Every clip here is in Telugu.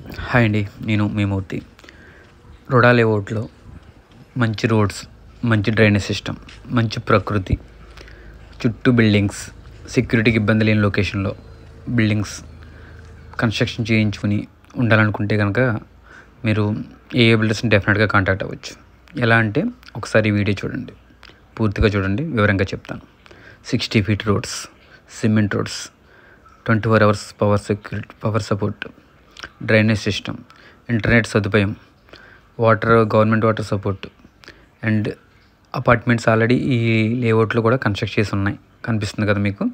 హాయ్ అండి, నేను మీ మూర్తి. రొడా లేఅవుట్లో మంచి రోడ్స్, మంచి డ్రైనేజ్ సిస్టమ్, మంచి ప్రకృతి, చుట్టూ బిల్డింగ్స్, సెక్యూరిటీకి ఇబ్బంది లేని లొకేషన్లో బిల్డింగ్స్ కన్స్ట్రక్షన్ చేయించుకుని ఉండాలనుకుంటే కనుక మీరు ఏ బిల్డర్స్ని డెఫినెట్గా కాంటాక్ట్ అవ్వచ్చు. ఎలా అంటే ఒకసారి వీడియో చూడండి, పూర్తిగా చూడండి, వివరంగా చెప్తాను. 60 feet roads, cement roads, 24 hours power support, drainage system, internet సదుపాయం, government water support and apartments already ఈ లేఅవుట్లో కూడా కన్స్ట్రక్ట్ చేసి ఉన్నాయి. కనిపిస్తుంది కదా మీకు.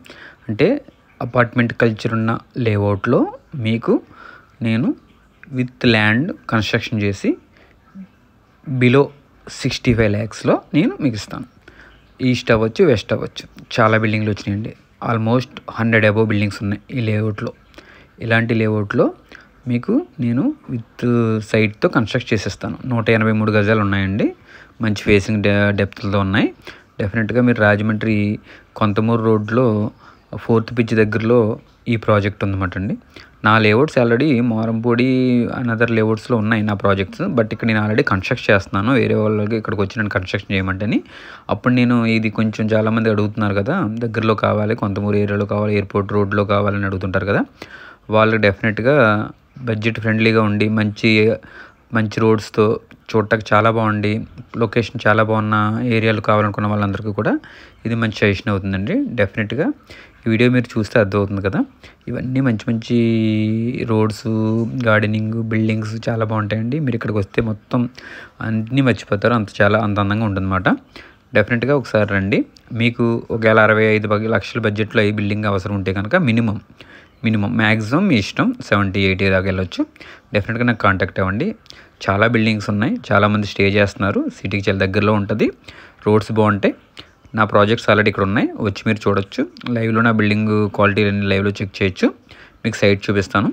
అంటే అపార్ట్మెంట్ కల్చర్ ఉన్న లేఅవుట్లో మీకు నేను విత్ ల్యాండ్ కన్స్ట్రక్షన్ చేసి బిలో 65 lakhsలో నేను మీకు ఇస్తాను. ఈస్ట్ అవ్వచ్చు, వెస్ట్ అవ్వచ్చు, చాలా బిల్డింగ్లు వచ్చినాయండి. ఆల్మోస్ట్ 100 above బిల్డింగ్స్ ఉన్నాయి ఈ లేఅవుట్లో. ఇలాంటి లేఅవుట్లో మీకు నేను విత్ సైట్తో కన్స్ట్రక్ట్ చేసేస్తాను. 183 గజాలు ఉన్నాయండి. మంచి ఫేసింగ్ డెప్త్లతో ఉన్నాయి. డెఫినెట్గా మీరు రాజమండ్రి కొంతమూరు రోడ్లో 4th pitch దగ్గరలో ఈ ప్రాజెక్ట్ ఉందన్నమాట అండి. నా లేఅవుట్స్ ఆల్రెడీ మోరంపూడి అనదర్ లేఅవుట్స్లో ఉన్నాయి నా ప్రాజెక్ట్స్. బట్ ఇక్కడ నేను ఆల్రెడీ కన్స్ట్రక్ట్ చేస్తున్నాను. వేరే వాళ్ళకి ఇక్కడికి వచ్చి నేను కన్స్ట్రక్షన్ చేయమంటని. అప్పుడు నేను ఇది కొంచెం చాలామంది అడుగుతున్నారు కదా, దగ్గరలో కావాలి, కొంతమూరు ఏరియాలో కావాలి, ఎయిర్పోర్ట్ రోడ్లో కావాలని అడుగుతుంటారు కదా. వాళ్ళకి డెఫినెట్గా బడ్జెట్ ఫ్రెండ్లీగా ఉండి మంచి రోడ్స్తో చూడటానికి చాలా బాగుండి లొకేషన్ చాలా బాగున్న ఏరియాలు కావాలనుకున్న వాళ్ళందరికీ కూడా ఇది మంచి సజెషన్ అవుతుందండి. డెఫినెట్గా ఈ వీడియో మీరు చూస్తే అర్థమవుతుంది కదా. ఇవన్నీ మంచి రోడ్స్, గార్డెనింగ్, బిల్డింగ్స్ చాలా బాగుంటాయండి. మీరు ఇక్కడికి వస్తే మొత్తం అన్నీ మర్చిపోతారు. అంత అందంగా ఉంటుందన్నమాట. డెఫినెట్గా ఒకసారి రండి. మీకు ఒకవేళ 65 లక్షల బడ్జెట్లో ఈ బిల్డింగ్ అవసరం ఉంటే కనుక మినిమం మ్యాక్సిమం మీ ఇష్టం 70-80 దాకా వెళ్ళొచ్చు. డెఫినెట్గా నాకు కాంటాక్ట్ అవ్వండి. చాలా బిల్డింగ్స్ ఉన్నాయి, చాలామంది స్టే చేస్తున్నారు. సిటీకి చాలా దగ్గరలో ఉంటుంది, రోడ్స్ బాగుంటాయి. నా ప్రాజెక్ట్స్ ఆల్రెడీ ఇక్కడ ఉన్నాయి, వచ్చి మీరు చూడొచ్చు. లైవ్లో నా బిల్డింగ్ క్వాలిటీ లైవ్లో చెక్ చేయొచ్చు. మీకు సైట్ చూపిస్తాను.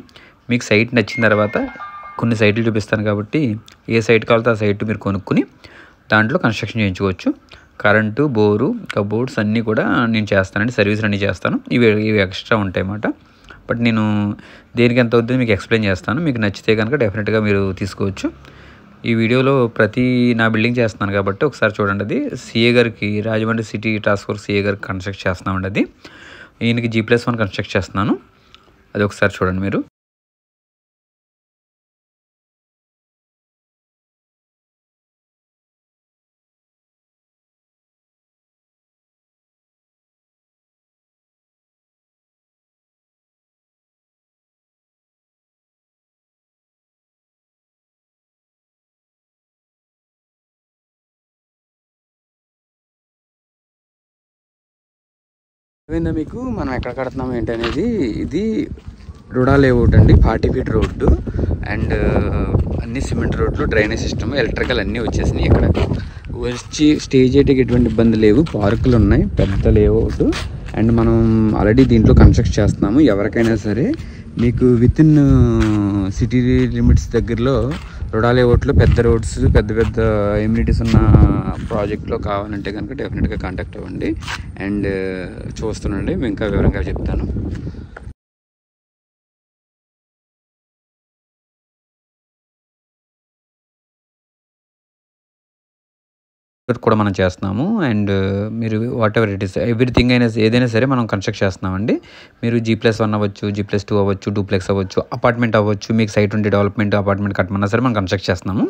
మీకు సైట్ నచ్చిన తర్వాత కొన్ని సైట్లు చూపిస్తాను కాబట్టి ఏ సైట్ కావాలో ఆ సైట్ మీరు కొనుక్కుని దాంట్లో కన్స్ట్రక్షన్ చేయించుకోవచ్చు. కరెంటు, బోరు, కబోర్డ్స్ అన్నీ కూడా నేను చేస్తానండి. సర్వీసులు అన్నీ చేస్తాను. ఇవి ఎక్స్ట్రా ఉంటాయి అన్నమాట. బట్ నేను దేనికి ఎంత అవుతుందో మీకు ఎక్స్ప్లెయిన్ చేస్తాను. మీకు నచ్చితే కనుక డెఫినెట్గా మీరు తీసుకోవచ్చు. ఈ వీడియోలో నా బిల్డింగ్ చేస్తున్నాను కాబట్టి ఒకసారి చూడండి. అది సిఏ గారికి, Rajahmundry city task force CA గారికి కన్స్ట్రక్ట్ చేస్తున్నామండి. అది ఈయనకి G+1 కన్స్ట్రక్ట్ చేస్తున్నాను. అది ఒకసారి చూడండి మీరు. ఏమైందా మీకు మనం ఎక్కడ కడుతున్నాం ఏంటనేది. ఇది రొడా లేఅవుట్ అండి. 40 feet రోడ్డు అండ్ అన్ని సిమెంట్ రోడ్లు, డ్రైనేజ్ సిస్టమ్, ఎలక్ట్రికల్ అన్నీ వచ్చేసినాయి. ఇక్కడ వచ్చి స్టే చేయడానికి ఎటువంటి ఇబ్బంది లేవు. పార్కులు ఉన్నాయి, పెద్ద లేఅవుట్. అండ్ మనం ఆల్రెడీ దీంట్లో కన్స్ట్రక్ట్ చేస్తున్నాము. ఎవరికైనా సరే మీకు విత్ ఇన్ సిటీ లిమిట్స్ దగ్గరలో రొడా లేఅవుట్లో పెద్ద రోడ్స్, పెద్ద ఎమ్యూనిటీస్ ఉన్న ప్రాజెక్ట్లో కావాలంటే కనుక డెఫినెట్గా కాంటాక్ట్ అవ్వండి. అండ్ చూస్తుండండి, ఇంకా వివరంగా చెప్తాను. కూడా మనం చేస్తున్నాము. అండ్ మీరు what ever it is everything ఏదైనా సరే మనం కన్స్ట్రక్ట్ చేస్తున్నామండి. మీరు G+1 అవ్వచ్చు, G+2 అవ్వచ్చు, డూప్లెక్స్ అవ్వచ్చు, అపార్ట్మెంట్ అవ్వచ్చు. మీకు సైట్ ఉంటే డెవలప్మెంట్ అపార్ట్మెంట్ కట్టమన్నా సరే మనం కన్స్ట్రక్ట్ చేస్తున్నాము.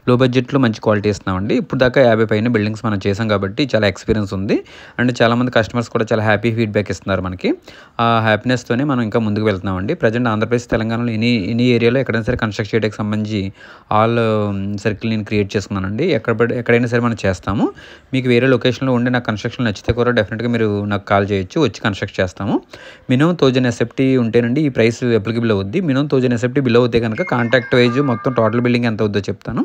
లో బడ్జెట్లో మంచి క్వాలిటీ ఇస్తున్నామండి. ఇప్పుడు దాకా 50 పైన బిల్డింగ్స్ మనం చేసాం కాబట్టి చాలా ఎక్స్పీరియన్స్ ఉంది. అండ్ చాలామంది కస్టమర్స్ కూడా చాలా హ్యాపీ ఫీడ్బ్యాక్ ఇస్తున్నారు మనకి. ఆ హ్యాపీనెస్తోనే మనం ఇంకా ముందుకు వెళ్తున్నామండి. ప్రజెంట్ ఆంధ్రప్రదేశ్, తెలంగాణలో ఎనీ ఏరియాలో ఎక్కడైనా సరే కన్స్ట్రక్ట్ చేయడానికి సంబంధించి ఆల్ సర్కిల్ నేను క్రియేట్ చేసుకున్నానండి. ఎక్కడైనా సరే మనం చేస్తాము. మీకు వేరే లొకేషన్లో ఉండి నాకు కన్స్ట్రక్షన్ నచ్చితే కూడా డెఫినెట్గా మీరు నాకు కాల్ చేయొచ్చు, వచ్చి కన్స్ట్రక్ట్ చేస్తాము. మినిమం 1000 SFT ఉంటేనండి ఈ ప్రైస్ అప్లికబుల్ అవుద్ది. మినిమం 1000 SFT బిలో అవుతే కనుక కాంట్రాక్ట్ వైజ్ మొత్తం టోటల్ బిల్డింగ్ ఎంత అవుద్దో చెప్తాను.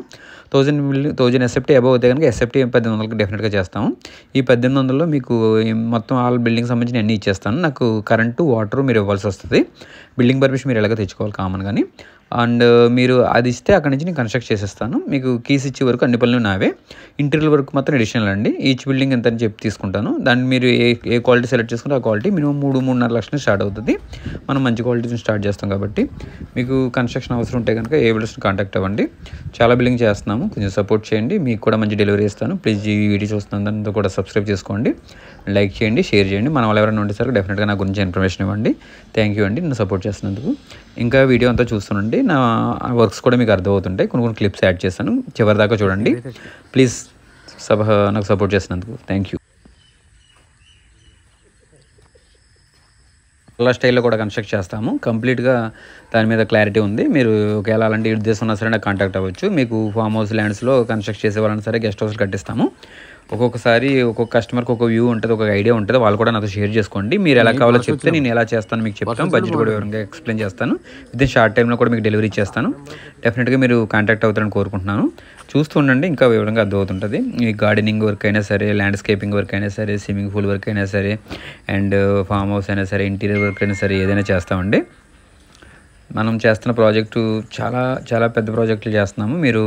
1000 SFT అబవ్ అవుతే కనుక SFT 1800కి డెఫినెట్గా చేస్తాము. ఈ 1800లో మీకు మొత్తం ఆల్ బిల్డింగ్ సంబంధించిన అన్నీ ఇచ్చేస్తాను. నాకు కరెంటు, వాటర్ మీరు ఇవ్వాల్సి వస్తుంది. బిల్డింగ్ పర్మిషన్ మీరు ఎలాగో తెచ్చుకోవాలి కామన్. కానీ అండ్ మీరు అది ఇస్తే అక్కడి నుంచి నేను కన్స్ట్రక్ట్ చేసేస్తాను. మీకు కీస్ ఇచ్చే వరకు అన్ని పనులు నావే. ఇంటీరియర్ వర్క్ మాత్రం అడిషనల్ అండి. ఈచ్ బిల్డింగ్ ఎంత అని చెప్పి తీసుకుంటాను. దాన్ని మీరు ఏ క్వాలిటీ సెలెక్ట్ చేసుకుంటే ఆ క్వాలిటీ మినిమం 3-3.5 లక్షలు స్టార్ట్ అవుతుంది. మనం మంచి క్వాలిటీని స్టార్ట్ చేస్తాం కాబట్టి మీకు కన్స్ట్రక్షన్ అవసరం ఉంటే కనుక ఏ బిల్డర్స్ని కాంటాక్ట్ అవ్వండి. చాలా బిల్డింగ్ చేస్తున్నాము, కొంచెం సపోర్ట్ చేయండి. మీకు కూడా మంచి డెలివరీ ఇస్తాను. ప్లీజ్ ఈ వీడియో చూస్తున్నందుకు కూడా సబ్స్క్రైబ్ చేసుకోండి, లైక్ చేయండి, షేర్ చేయండి. మన వాళ్ళు ఎవరైనా ఉంటే సరే డెఫినెట్గా నా గురించి ఇన్ఫర్మేషన్ ఇవ్వండి. థ్యాంక్ యూ అండి నన్ను సపోర్ట్ చేస్తున్నందుకు. ఇంకా వీడియో అంతా చూస్తుండండి, నా వర్క్స్ కూడా మీకు అర్థమవుతుంటాయి. కొన్ని క్లిప్స్ యాడ్ చేస్తాను, చివరి దాకా చూడండి ప్లీజ్. నాకు సపోర్ట్ చేసినందుకు థ్యాంక్ యూ. అలా స్టైల్లో కూడా కన్స్ట్రక్ట్ చేస్తాము. కంప్లీట్గా దాని మీద క్లారిటీ ఉంది. మీరు ఒకవేళ అలాంటి ఉద్దేశం ఉన్నా సరే నాకు కాంటాక్ట్ అవ్వచ్చు. మీకు ఫామ్ హౌస్ ల్యాండ్స్లో కన్స్ట్రక్ట్ చేసే వాళ్ళని సరే గెస్ట్ హౌస్లు కట్టిస్తాము. ఒక్కొక్కసారి ఒక్కొక్క కస్టమర్కి ఒక వ్యూ ఉంటుంది, ఒక ఐడియా ఉంటుంది. వాళ్ళు కూడా నాతో షేర్ చేసుకోండి. మీరు ఎలా కావాలో చెప్తే నేను ఎలా చేస్తాను మీకు చెప్తాను. బడ్జెట్ కూడా వివరంగా ఎక్స్ప్లెయిన్ చేస్తాను. వితిన్ షార్ట్ టైంలో కూడా మీకు డెలివరీ చేస్తాను. డెఫినెట్గా మీరు కాంటాక్ట్ అవుతారని కోరుకుంటున్నాను. చూస్తూ ఉండండి, ఇంకా వివరంగా అర్థమవుతుంటుంది. ఈ గార్డెనింగ్ వర్క్ అయినా సరే, ల్యాండ్స్కేపింగ్ వర్క్ అయినా సరే, స్విమ్మింగ్ పూల్ వర్క్ అయినా సరే, అండ్ ఫామ్ హౌస్ అయినా సరే, ఇంటీరియర్ వర్క్ అయినా సరే, ఏదైనా చేస్తామండి. మనం చేస్తున్న ప్రాజెక్టు చాలా చాలా పెద్ద ప్రాజెక్టులు చేస్తున్నాము. మీరు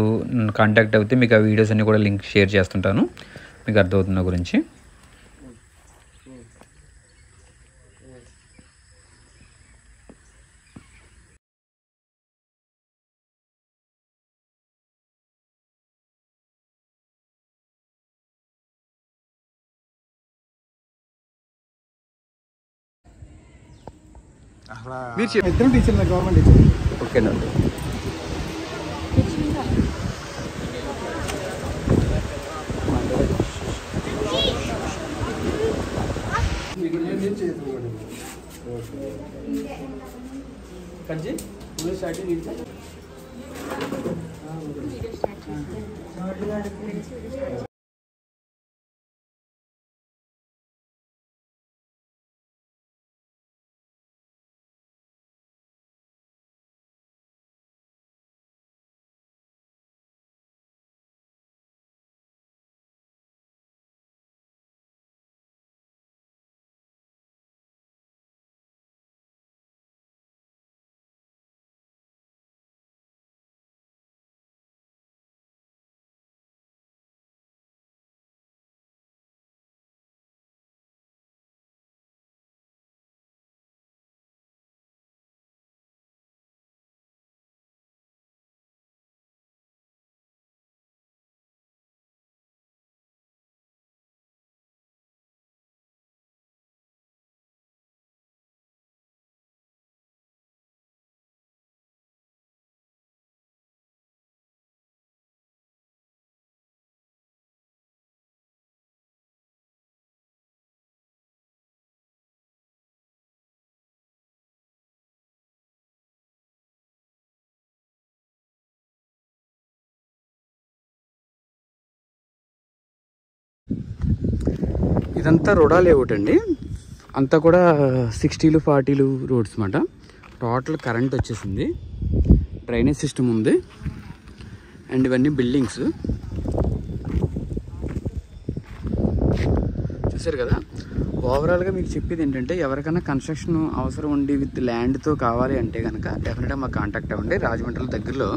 కాంటాక్ట్ అవుతే మీకు ఆ వీడియోస్ అన్నీ కూడా లింక్ షేర్ చేస్తుంటాను. మీకు అర్థమవుతున్న గురించి. ఇద్దరు టీచర్లు, గవర్నమెంట్ టీచర్. ఓకేనండి. ఇదంతా రోడా లేఅవుట్ అండి. అంతా కూడా 60లు 40లు రోడ్స్ అన్నమాట. టోటల్ కరెంట్ వచ్చేసింది, డ్రైనేజ్ సిస్టమ్ ఉంది, అండ్ ఇవన్నీ బిల్డింగ్స్ చూసారు కదా. ఓవరాల్గా మీకు చెప్పేది ఏంటంటే, ఎవరికైనా కన్స్ట్రక్షన్ అవసరం ఉండి విత్ ల్యాండ్తో కావాలి అంటే కనుక డెఫినెట్గా మాకు కాంటాక్ట్ అవ్వండి. రాజమండ్రిలో దగ్గరలో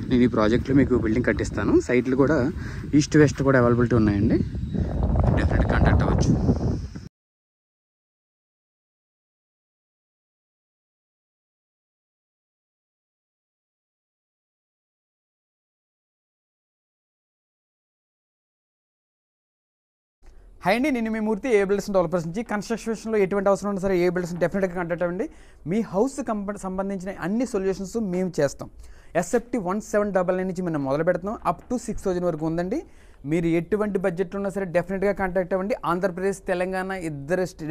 నేను ఈ ప్రాజెక్ట్లో మీకు బిల్డింగ్ కట్టిస్తాను. సైట్లు కూడా ఈస్ట్ వెస్ట్ కూడా అవైలబిలిటీ ఉన్నాయండి. డెఫినెట్గా కాంటాక్ట్ అవ్వచ్చు. హాయ్ అండి, నేను మీ మూర్తి ఏ బిల్డర్స్ డెవలపర్స్ నుంచి. కన్స్ట్రక్షన్ విషయంలో ఎటువంటి అవసరం ఉన్నా సరే ఏ బిల్డర్స్ని డెఫినెట్గా కాంటాక్ట్ అవ్వండి. మీ హౌస్ సంబంధించిన అన్ని సొల్యూషన్స్ మేము చేస్తాం. SFT 1799 నుంచి మనం మొదలు పెడుతున్నాం. అప్ టు 6000 వరకు ఉందండి. మీరు ఎటువంటి బడ్జెట్లో ఉన్నా సరే డెఫినెట్గా కాంటాక్ట్ అవ్వండి. ఆంధ్రప్రదేశ్, తెలంగాణ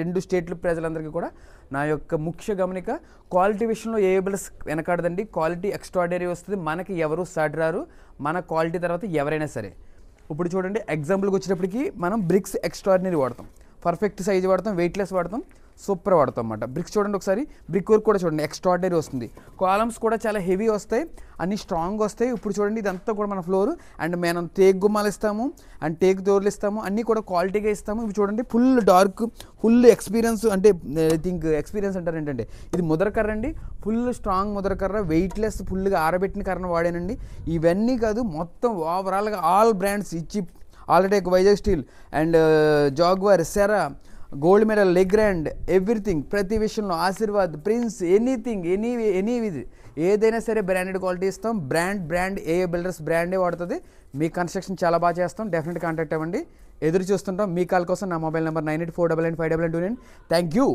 రెండు స్టేట్ల ప్రజలందరికీ కూడా నా యొక్క ముఖ్య గమనిక, క్వాలిటీ విషయంలో ఏ బిల్డర్స్ వెనకాడదండి. క్వాలిటీ ఎక్స్ట్రాడినరీ వస్తుంది. మనకి ఎవరు సాటి రారు. మన క్వాలిటీ తర్వాత ఎవరైనా సరే. ఇప్పుడు చూడండి, ఎగ్జాంపుల్కి వచ్చేటప్పటికి మనం బ్రిక్స్ ఎక్స్ట్రాడినరీ వాడతాం, పర్ఫెక్ట్ సైజ్ వాడతాం, వెయిట్లెస్ వాడతాం, సూపర్ వాడతాం అన్నమాట. బ్రిక్స్ చూడండి ఒకసారి, బ్రిక్ వర్క్ కూడా చూడండి ఎక్స్ట్రాడినరీ వస్తుంది. కాలమ్స్ కూడా చాలా హెవీ వస్తాయి, అన్ని స్ట్రాంగ్ వస్తాయి. ఇప్పుడు చూడండి ఇదంతా కూడా మన ఫ్లోర్, అండ్ మనం టేక్ గుమ్మాలు ఇస్తాము అండ్ టేక్ డోర్లు ఇస్తాము, అన్నీ కూడా క్వాలిటీగా ఇస్తాము. ఇవి చూడండి ఫుల్ డార్క్, ఫుల్ ఎక్స్పీరియన్స్, అంటే ఐ థింక్ ఎక్స్పీరియన్స్ అంటారు ఏంటంటే, ఇది ముదరకర్ర అండి, ఫుల్ స్ట్రాంగ్ ముదరకర్ర, వెయిట్లెస్, ఫుల్గా ఆరబెట్టిన కర్రను వాడానండి. ఇవన్నీ కాదు, మొత్తం ఓవరాల్గా ఆల్ బ్రాండ్స్ ఇచ్చి already Vizag steel and Jaguar, Cera, gold medal, Legrand, everything, ప్రతి విషయంలో ఆశీర్వాద్, ప్రిన్స్, ఎనీథింగ్, ఎనీ ఇది ఏదైనా సరే బ్రాండెడ్ క్వాలిటీ ఇస్తాం. బ్రాండ్ ఏ బిల్డర్స్ బ్రాండే వాడుతుంది. మీ కన్స్ట్రక్షన్ చాలా బాగా చేస్తాం. డెఫినెట్ కాంటాక్ట్ అవ్వండి. ఎదురు చూస్తుంటాం. మీ కాల్ కోసం నా మొబైల్ నెంబర్ 9848959929. Thank you.